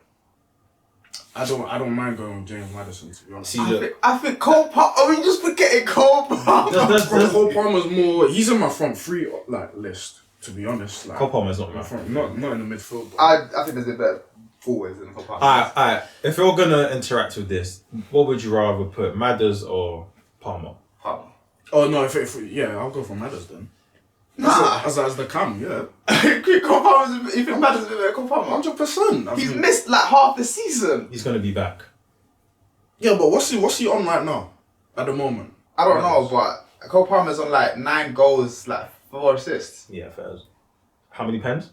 I don't mind going with James Maddison, to be honest. See, look. I think Cole Palmer. Oh, we just forgetting Cole Palmer. Cole Palmer's more. He's in my front three list. To be honest, Cole Palmer's not my my front, not in the midfield. But I think there's a better forwards than Cole Palmer. Alright. If you're gonna interact with this, what would you rather put, Madders or Palmer? Palmer. Oh no, yeah, I'll go for Madders then. Nah. As the cam, yeah. Cole Palmer's. You think Maddison's a bit better than Cole Palmer? 100%. He's missed like half the season. He's gonna be back. Yeah, but what's he on right now? At the moment, I don't know, but Cole Palmer's on like 9 goals, like 4 assists. Yeah, fairs. How many pens?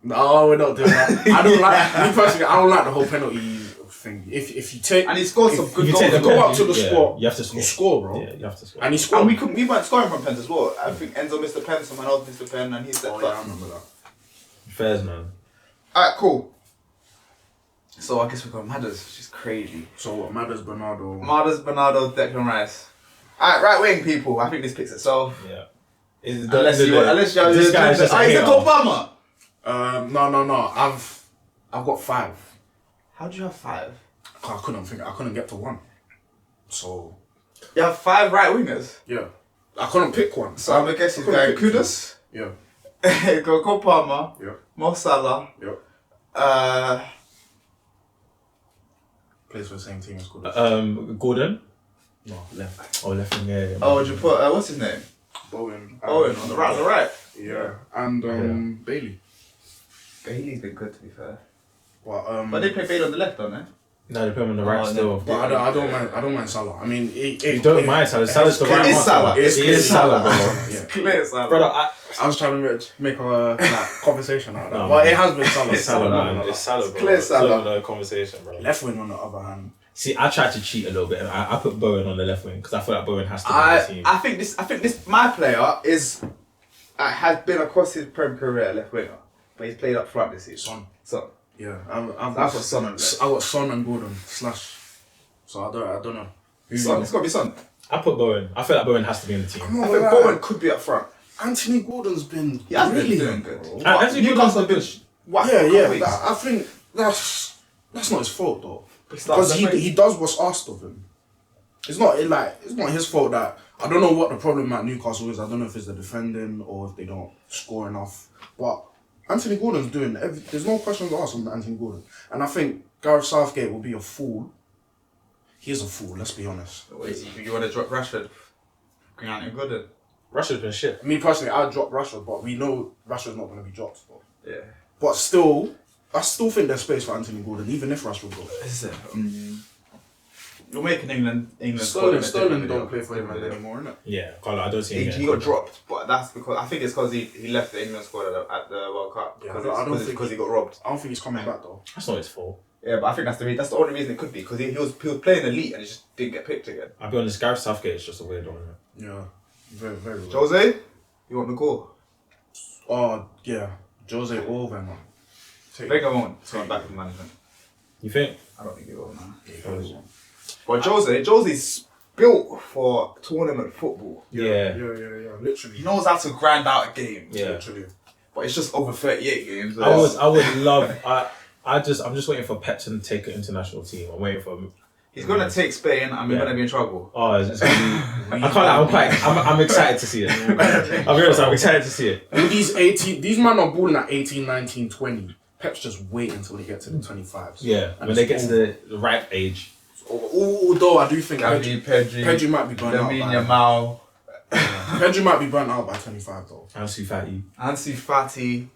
No, we're not doing that. I don't like. Me personally, I don't like the whole penalty thing. If you take And he scored some good you goals. take the go pen, up to the spot, you have to score. You score, bro. Yeah, you have to score. And he scored. And we weren't scoring from pens as well. I think Enzo missed a pen, someone else missed a pen, and he stepped Oh yeah, I up. remember that. Fairs, man. Alright, cool. So I guess we got Madders, which is crazy. So what? Madders, Bernardo. Madders, Bernardo, Declan Rice. Alright, right wing people. I think this picks itself. Yeah. Unless you this guy is just a he's a hater. top farmer. No. I've got 5. How do you have 5? I couldn't get to 1. So You have 5 right wingers. yeah, I couldn't pick one. So I'm gonna guess he's couldn't going pick Kudus. Yeah. Go Cole Palmer. Yeah. Mo Salah. Yeah. Plays for the same team as Kudus. Gordon. No, left. Oh, left wing. Yeah. Oh, would you put what's his name? Bowen. Owen on the right. Yeah. And Bailey. Bailey's been good to be fair. But But they play Bailey on the left, don't they? No, they put him on the right Oh, still. But I don't mind Salah. I mean, You don't mind Salah. Salah's the right It is answer. Salah. It is Salah, bro. Yeah. Clear Salah. Brother, I was trying to make a conversation out of that. No, But man. it has been Salah. It's Salah, man. It's Salah, bro. Clear Salah. No conversation, bro. Left wing on the other hand. See, I tried to cheat a little bit. I put Bowen on the left wing because I feel like Bowen has to be on the team. I think this my player is has been across his Prem career left winger, but he's played up front this season. Son. So Yeah. I've got Son on left. I got Son and Gordon / So I don't know. Son, it's got to be Son. I put Bowen. I feel like Bowen has to be in the team. Come I on, think man. Bowen could be up front. Anthony Gordon's been He has really been doing good. bro. And Anthony Newcastle have been whacked for a couple Yeah. weeks. I think that's not his fault though. He starts Because left wing. he does what's asked of him. It's not his fault that I don't know what the problem at Newcastle is. I don't know if it's the defending or if they don't score enough. But Anthony Gordon's doing there's no questions asked on Anthony Gordon. And I think Gareth Southgate will be a fool. He is a fool, let's be honest. Wait, you want to drop Rashford? Bring Anthony Gordon. Rashford's been shit. Me personally, I'd drop Rashford, but we know Rashford's not going to be dropped. Though. Yeah. But still, I still think there's space for Anthony Gordon, even if Rashford goes. This is it. You're making England Sterling don't play for England anymore, innit? Yeah, I don't see him. He getting got called. dropped, but that's because I think it's because he left the England squad at the World Cup Yeah, because I don't think because he got robbed. I don't think he's coming back though. That's not his fault. Yeah, but I think that's the only reason it could be because he was playing elite and he just didn't get picked again. I'll be honest, Gareth Southgate is just a weird one. Yeah, very, very well. Jose, you want the goal? Oh, yeah. Jose or Wenger. Wenger won't turn back in management. You think? I don't think he will, man. But Jose's built for tournament football. Yeah. Literally. He knows how to grind out a game. Yeah. Literally. But it's just over 38 games. I would love. I'm just waiting for Pep to take an international team. I'm waiting for. He's gonna take Spain and we're gonna be in trouble. Oh, it's gonna be. I can't. I'm excited to see it. I'll be honest. I'm excited to see it. With these men are balling at 18, 19, 20. Pep's just wait until they get to the 25s. Yeah, when they get to the ripe age. Although I do think Pedri might be burnt out. Lamine Yamal, Pedri might be burnt out by 25 though. Ansu Fati. Ansu Fati.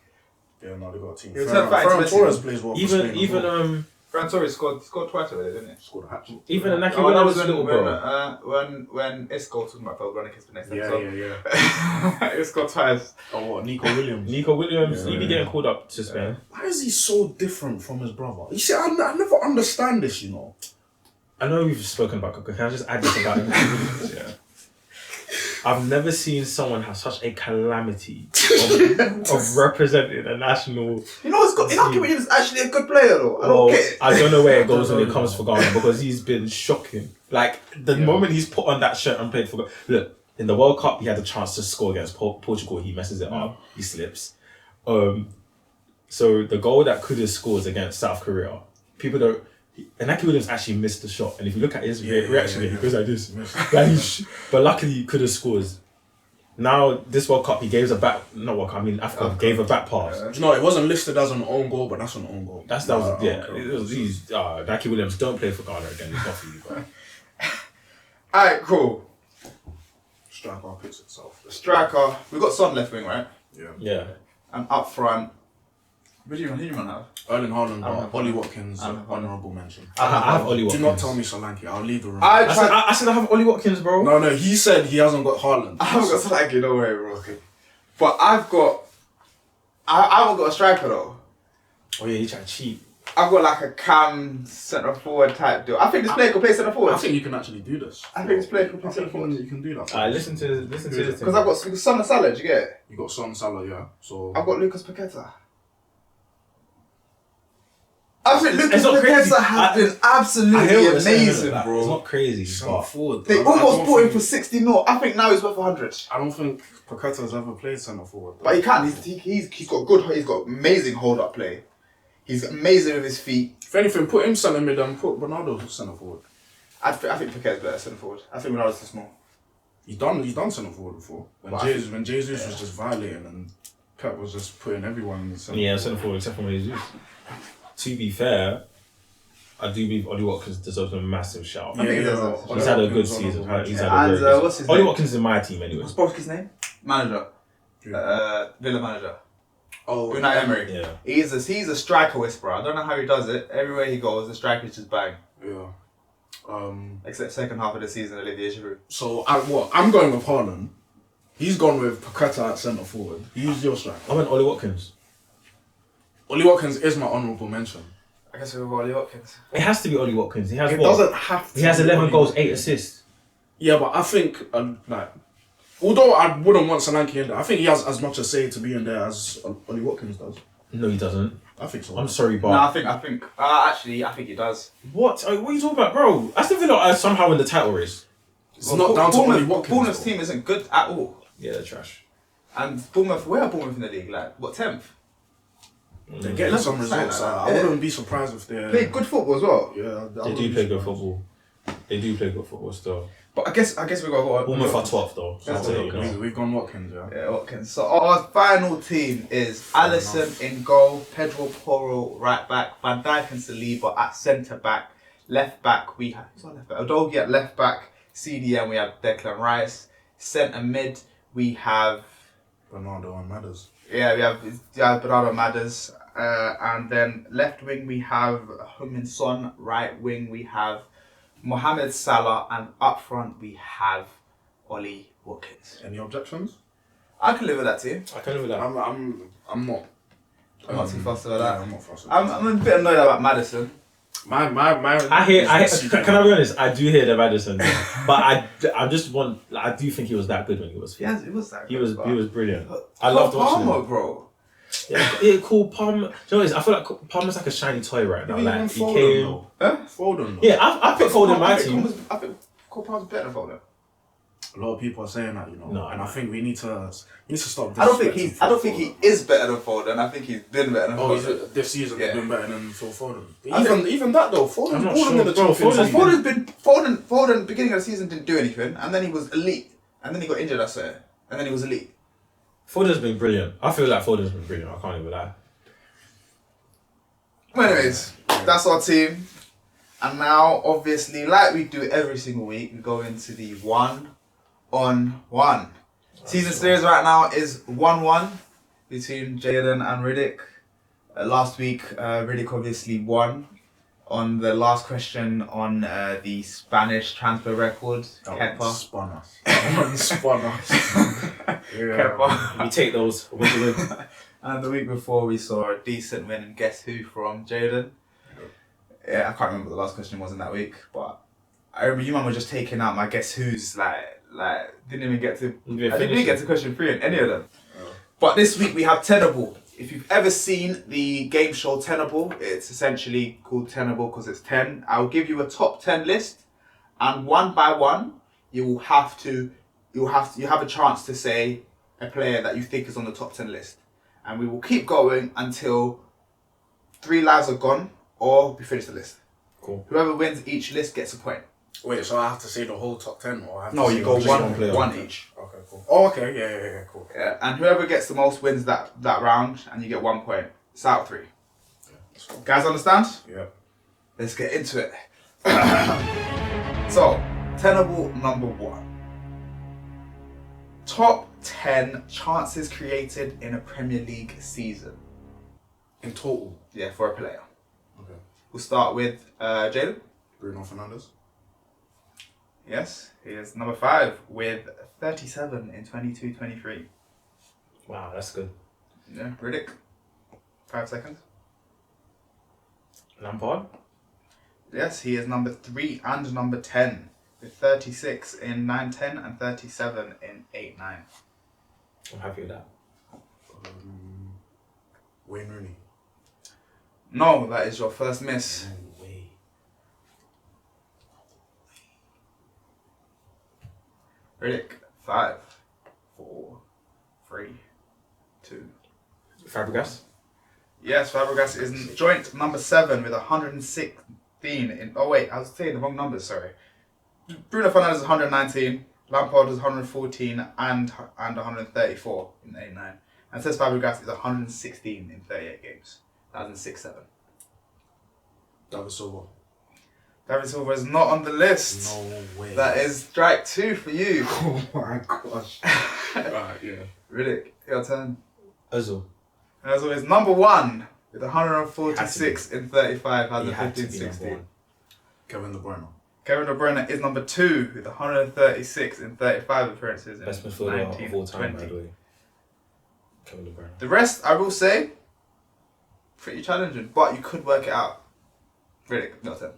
Yeah, no, they got a team. He was Ferran Torres plays well. for Spain as Even well. Ferran Torres scored twice already, didn't he? Scored a hat trick. Even Inaki Oh, that Williams was little when bro. Isco talking about Feld running his next Yeah. episode. He scored twice. Oh, what? Nico Williams. Nico Williams, Yeah. he be getting called up to Spain. Why is he so different from his brother? You see, I never understand this, you know. I know we've spoken about Coco. Can I just add this about him? Yeah. I've never seen someone have such a calamity of representing a national. You know what's good? Inaki Williams is actually a good player though. I don't get it. I don't know where it goes when it comes for Ghana because he's been shocking. Like the moment he's put on that shirt and played for Ghana. Look, in the World Cup, he had the chance to score against Portugal. He messes it up. He slips. So the goal that Kudus scores against South Korea, people don't. Inaki Williams actually missed the shot, and if you look at his reaction, he goes like this. But luckily, Kudus scores. Now this World Cup, he gave a back. Not World Cup. I mean Africa gave a back pass. No, it wasn't listed as an own goal, but that's an own goal. That was yeah. Okay. It was these. Inaki Williams, don't play for Ghana again. It's not for you, bro. Alright, cool. Striker picks itself. Striker. We got Son left wing, right? Yeah. And up front. Who do you want to have? Erling Haaland, I have Ollie Watkins, I have honourable mention. I have Ollie Watkins. Do not tell me Solanke. I'll leave the room. I said I have Ollie Watkins, bro. No, he said he hasn't got Haaland. I haven't got Solanke, no way, bro. Okay. But I've got I haven't got a striker though. Oh yeah, you trying to cheat. I've got like a cam centre forward type deal. I think this player could play centre forward. I think you can actually do this. I think this player could play I centre think forward. you can do that. Listen to this. Because I've got Son and Salah, do you get it? You got Son Salah, yeah. So I've got Lucas Paqueta. I think Lucas It's not crazy. Paqueta has been absolutely amazing, It's bro. not crazy, centre but forward. They I almost don't bought him think- for 60 mil. I think now he's worth 100. I don't think Paqueta's ever played centre forward. But he can. He's got good. He's got amazing hold up play. He's amazing with his feet. If anything, put him centre mid and put Ronaldo centre forward. I think Paqueta's better centre forward. I think Ronaldo's too small. He's done centre forward before. But When Jesus was just violating and Pep was just putting everyone in the centre. yeah, centre forward except for Jesus. To be fair, I do believe Ollie Watkins deserves a massive shout. I think he does. He's had a good season. He's had a And, very good what's his Ollie name? Watkins is in my team anyway. What's Bob's name? Manager. Villa manager. Oh, Unai Emery. Yeah. He's a striker whisperer. I don't know how he does it. Everywhere he goes, the strikers just bang. Yeah. Except second half of the season, Olivier Giroud. So I'm going with Haaland. He's gone with Paqueta at centre forward. He's your striker. I went Ollie Watkins. Ollie Watkins is my honourable mention. I guess we'll go Ollie Watkins. It has to be Ollie Watkins. He has It what? doesn't have to. He has be 11 Ollie goals, Watkins. 8 assists. Yeah, but I think although I wouldn't want Solanke in there, I think he has as much a say to be in there as Ollie Watkins does. No, he doesn't. I think so. I'm sorry, but No, I think. Actually, I think he does. what? What are you talking about, bro? Aston Villa are somehow in the title race. It's not down to Ollie Watkins. Bournemouth's though. team isn't good at all. Yeah, they're trash. And Bournemouth, where are Bournemouth in the league? Like, what, 10th? They're getting some Something like results. that. I Yeah. wouldn't be surprised if they're. Play good football as well. Yeah, I They wouldn't do be play good surprised. football. They do play good football still. But I guess we got to go. Bournemouth are 12th though. So That's I'll tell okay. you, no. We've gone Watkins, yeah. Yeah, Watkins. So our final team is ALISSON in goal, Pedro Porro right back, Van Dijk and Saliba at centre back, left back we have who's our left back? Udogie at left back, CDM we have Declan Rice, centre mid we have Ronaldo and Madders. we have Bernardo Madders, and then left wing we have Heung-min Son, right wing we have Mohamed Salah, and up front we have Ollie Watkins. Any objections? I can live with that too. I can live with that. I'm not. I'm not too fussed about Yeah, that. I'm not fussed. I'm a bit annoyed about Madison. My. I hear. Can I be honest? I do hear the Madison, but I just want. I do think he was that good when he was fit. Yeah, it was that. He was brilliant. I Cole loved watching Palmer, him. bro. Yeah, cool. Palmer. Do you know what it is? I feel like Palmer's like a shiny toy right now. Even Like he Foden, came. though. Huh? Foden. though. Yeah, I picked Foden in my team. I think Cole Palmer's better than Foden. A lot of people are saying that, you know, No, and I think we need to stop. I don't think disrespecting he Foden. is better than Foden. I think he's been better than Oh, Foden. this season Yeah. has been better than Phil Foden. I Even that though, Foden's I'm not balling sure, in the bro. Champions League. Foden beginning of the season didn't do anything, and then he was elite, and then he got injured. I say, and then he was elite. Foden's been brilliant. I feel like Foden's been brilliant. I can't even lie. Well, anyways, that's our team. And now, obviously, like we do every single week, we go into the 1-on-1. Season series right now is 1-1 between Jaden and Riddick. Last week, Riddick obviously won on the last question on the Spanish transfer record. Kepa. Spun us. Spun us. Kepa. We take those. Win. And the week before, we saw a decent win and Guess Who from Jaden. Yeah, I can't remember what the last question was in that week, but I remember you man were just taking out my Guess Who's, like didn't even get to, I didn't even get to question 3 in any of them. Oh. But this week we have Tenable. If you've ever seen the game show Tenable, it's essentially called Tenable because it's 10. I'll give you a top 10 list, and one by one, you have a chance to say a player that you think is on the top 10 list. And we will keep going until 3 lives are gone or we finish the list. Cool. Whoever wins each list gets a point. Wait, so I have to say the whole top 10, or I have No, to you say go just one player. one each. Okay, cool. Oh, okay, yeah, cool. Yeah, and whoever gets the most wins that round, and you get 1 point. It's out of 3. Guys, understand? Yeah. Let's get into it. So, Tenable number 1. Top 10 chances created in a Premier League season. In total. Yeah, for a player. Okay. We'll start with Jalen. Bruno Fernandes. Yes, he is number 5 with 37 in 22-23. Wow, that's good. Yeah, Riddick. 5 seconds. Lampard. Yes, he is number 3 and number 10 with 36 in 9-10 and 37 in 8-9. I'm happy with that. Wayne Rooney. No, that is your first miss. No way. Riddick. 5, 4, 3, 2. Fabregas. Yes, Fabregas is joint number 7 with 116 in. Oh wait, I was saying the wrong numbers. Sorry. Bruno Fernandes is 119. Lampard is 114 and 134 in 8-9. And says Fabregas is 116 in 38 games. That was in 6-7. David Silva. David Silva is not on the list. No way. That is strike 2 for you. Oh my gosh. Right, yeah. Riddick, your turn. Ozil. As always, number 1 with 146 in 35, has He a had to be 15-16. number 1. Kevin De Bruyne. Kevin De Bruyne is number 2 with 136 in 35 appearances in Best midfielder 19, of all time, 20. by the way. Kevin De Bruyne. The rest, I will say, pretty challenging, but you could work it out. Riddick, your turn.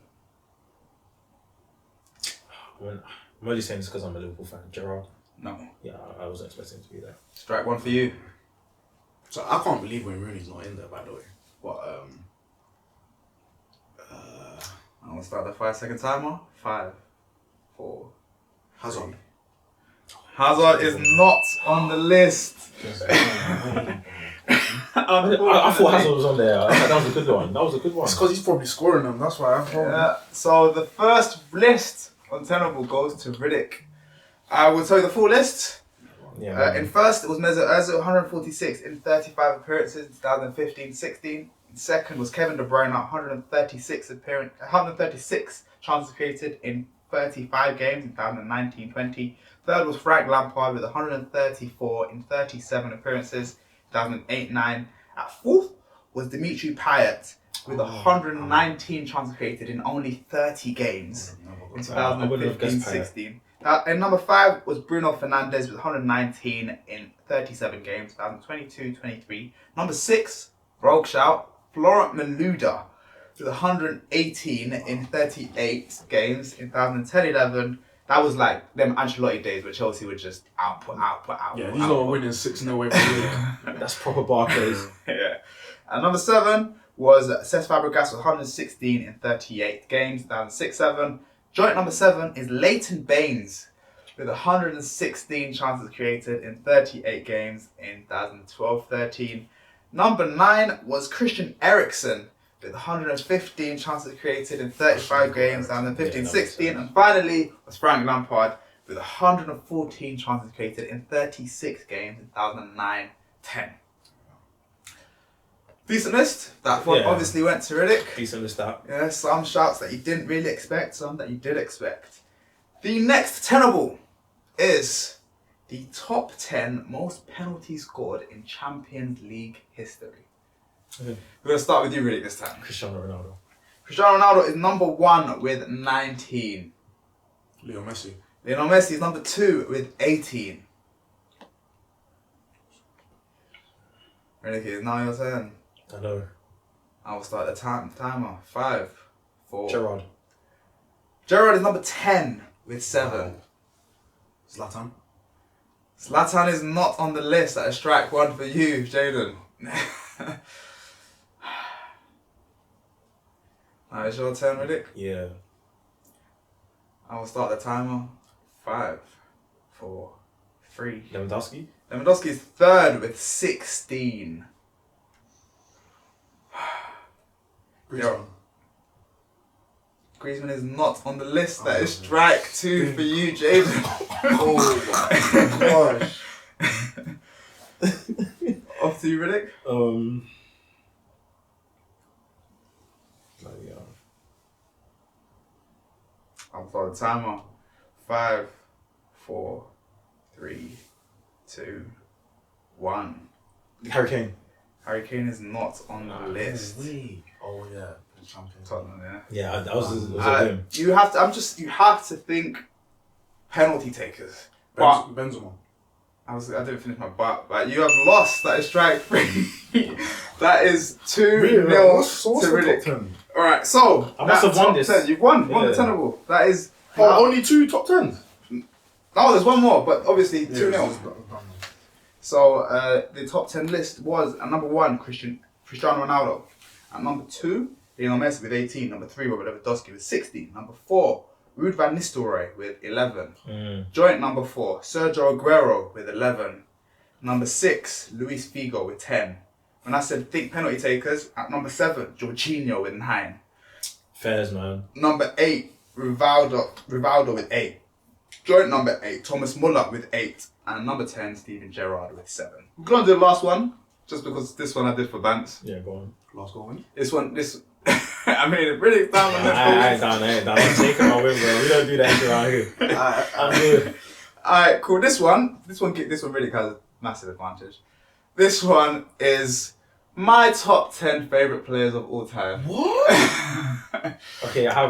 I'm only saying this because I'm a Liverpool fan. Gerrard. No. Yeah, I wasn't expecting him to be there. Strike 1 for you. So I can't believe Wayne Rooney's not in there, by the way. But I'm going to start the 5-second timer. 5, 4. Hazard. Hazard is not on the list. I thought Hazard was on there. That was a good one. That was a good one. It's because he's probably scoring them. That's why. So the first list on Tenable goes to Riddick. I will tell you the full list. Yeah, In first, it was Mesut Ozil, 146 in 35 appearances in 2015-16. In second was Kevin De Bruyne, 136 chances created in 35 games in 2019-20. Third was Frank Lampard with 134 in 37 appearances in 2008-9. At fourth was Dimitri Payet with 119 chances created in only 30 games in 2015-16. And number 5 was Bruno Fernandes with 119 in 37 games, 2022-23. Number 6, rogue shout, Florent Malouda with 118 in 38 games in 2010-11. That was like them Ancelotti days where Chelsea would just output. Yeah, he's not winning 6-0 away from the league. that's proper Barclays. Yeah. And number 7 was Cesc Fabregas with 116 in 38 games, 2006-7. Joint number 7 is Leighton Baines with 116 chances created in 38 games in 2012-13. Number 9 was Christian Eriksen with 115 chances created in 35 games, 2015-16. And finally was Frank Lampard with 114 chances created in 36 games in 2009-10. Decent list. That one obviously went to Riddick. Decent list out. Yeah, some shouts that you didn't really expect, some that you did expect. The next tenable is the top 10 most penalties scored in Champions League history. We're going to start with you, Riddick, this time. Cristiano Ronaldo. Cristiano Ronaldo is number 1 with 19. Leo Messi. Lionel Messi is number 2 with 18. Riddick, it's now your turn. I know. I will start the timer. 5, 4. Gerrard. Gerrard is number 10 with 7. Zlatan. Zlatan is not on the list. That is strike 1 for you, Jaden. Now it's your turn, Riddick. Yeah. I will start the timer. 5, 4, 3. Lewandowski. Lewandowski is 3rd with 16. Griezmann. Griezmann is not on the list. That is strike 2 for you, Jaden. Oh my gosh. Off to you, Riddick. I'll start the timer. 5, 4, 3, 2, 1. Harry Kane. Harry Kane is not on the list. Oh yeah, the champion. Tottenham, yeah. Yeah, that was him. You have to. You have to think penalty takers. But Benzema. I didn't finish my but you have lost. That is strike 3. That is 2-0 to Riddick. Alright, so I must have won this. 10. You've won the tenable. That is only 2 top 10s. No, there's one more, but obviously 2-0. So the top 10 list was at number 1, Cristiano Ronaldo. At number 2, Lionel Messi with 18. Number 3, Robert Lewandowski with 16. Number 4, Ruud van Nistelrooy with 11. Joint number 4, Sergio Aguero with 11. Number 6, Luis Figo with 10. When I said think penalty takers, at number 7, Jorginho with 9. Fairs, man. Number 8, Rivaldo with 8. Joint number 8, Thomas Muller with 8. And number 10, Steven Gerrard with 7. We're going to do the last one, just because this one I did for Bants. Yeah, go on. Last goal, man. I mean, it really down on I ain't down. I'm taking my win, bro. We don't do that shit around here. I'm good. Alright, cool. This one really has a massive advantage. This one is my top 10 favourite players of all time. What? Okay, I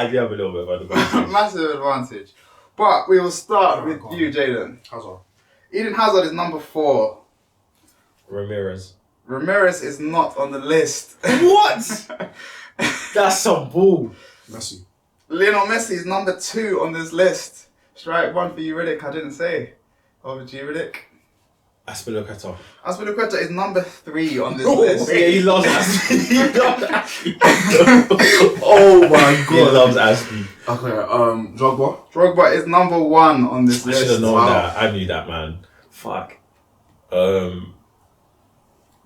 do have a little bit of advantage. Massive advantage. But we will start with you, Jaden. Hazard. Eden Hazard is number 4. Ramirez is not on the list. What? That's some bull. Messi. Lionel Messi is number 2 on this list. Strike 1 for you, Riddick. I didn't say. Over to you, Riddick. Aspilicueta is number 3 on this list. Yeah, he loves Aspi. Oh my god. He loves Aspi. Okay, Drogba is number 1 on this I list. should have known that. I knew that, man. Fuck.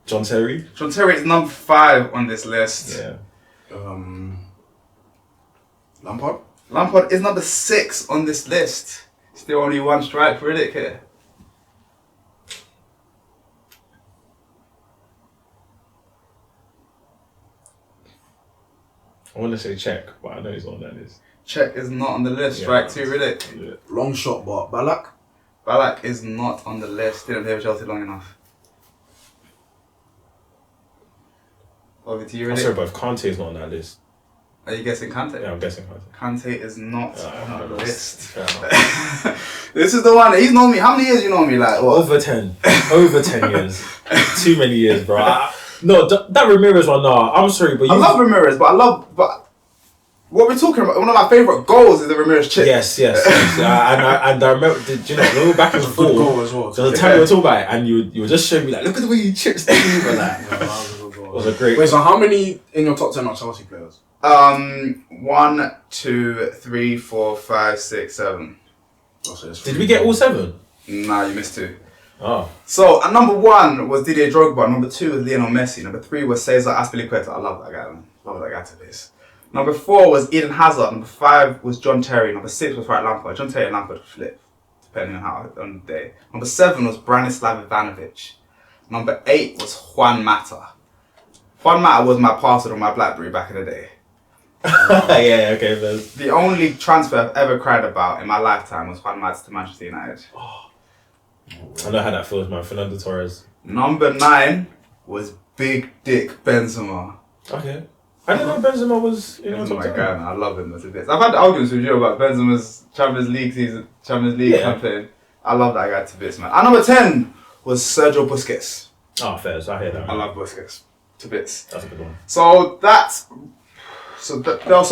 John Terry? John Terry is number 5 on this list. Yeah. Lampard? Lampard is number 6 on this list. Still only 1 strike for Riddick here. I want to say Czech, but I know he's on that list. Czech is not on the list. Strike 2, Riddick. Yeah. Long shot, but Balak? Balak is not on the list. Didn't play with Chelsea long enough. Over to you, I'm sorry, Riddick. but if Kante is not on that list. Are you guessing Kante? Yeah, I'm guessing Kante. Kante is not on the list. Fair enough. This is the one. He's known me. How many years you know me? Like what? Over 10. Over 10 years. Too many years, bro. No, that Ramirez one, no. I'm sorry, but I love Ramirez, but what we're talking about, one of my favourite goals is the Ramirez chip. Yes. And I remember, did you know, back in the Good fall, goal as well. there was a time we were talking about it, and you were just showing me, like, look at the way he chips the over, like. It was a great. Wait, so how many in your top 10 are Chelsea players? 1, 2, 3, 4, 5, 6, 7. Did we get all 7? Nah, you missed 2. Oh. So, at number 1 was Didier Drogba. Number 2 was Lionel Messi. Number 3 was Cesar Azpilicueta. I love that guy, man. Love that guy to this. Number 4 was Eden Hazard. Number 5 was John Terry. Number 6 was Frank Lampard. John Terry and Lampard flip, depending on the day. Number 7 was Branislav Ivanovic. Number 8 was Juan Mata. Juan Mata was my password on my BlackBerry back in the day. Yeah, okay, man. The only transfer I've ever cried about in my lifetime was Juan Mata to Manchester United. I know how that feels, man. Fernando Torres. Number 9 was Big Dick Benzema. Okay. I didn't know Benzema was in your Benzema, top my 10. guy, man. I love him as a bit. I've had arguments with you about Benzema's Champions League campaign. I love that guy to bits, man. And number 10 was Sergio Busquets. Oh, fair. So I hear that. I love Busquets to bits. That's a good one. So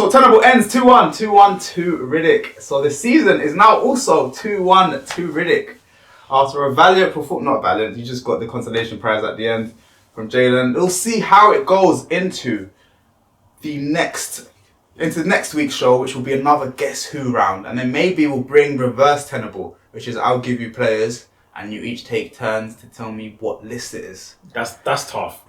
Tenable ends 2-1 to Riddick. So the season is now also 2-1 to Riddick. After a valiant performance, not valiant, you just got the consolation prize at the end from Jalen. We'll see how it goes into next week's show, which will be another Guess Who round. And then maybe we'll bring reverse Tenable, which is I'll give you players and you each take turns to tell me what list it is. That's tough.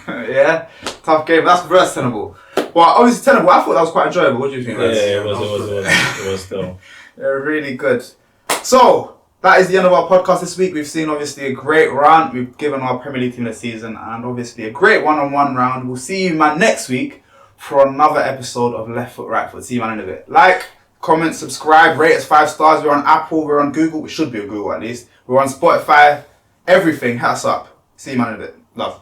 Yeah? Tough game. That's reverse Tenable. Well, obviously Tenable, I thought that was quite enjoyable. What do you think, lads? Yeah, it was still. They're really good. So, that is the end of our podcast this week. We've seen obviously a great round. We've given our Premier League team the season and obviously a great one-on-one round. We'll see you, man, next week for another episode of Left Foot, Right Foot. See you, man, in a bit. Like, comment, subscribe, rate us 5 stars. We're on Apple, we're on Google. We should be on Google at least. We're on Spotify. Everything. Hit us up. See you, man, in a bit. Love.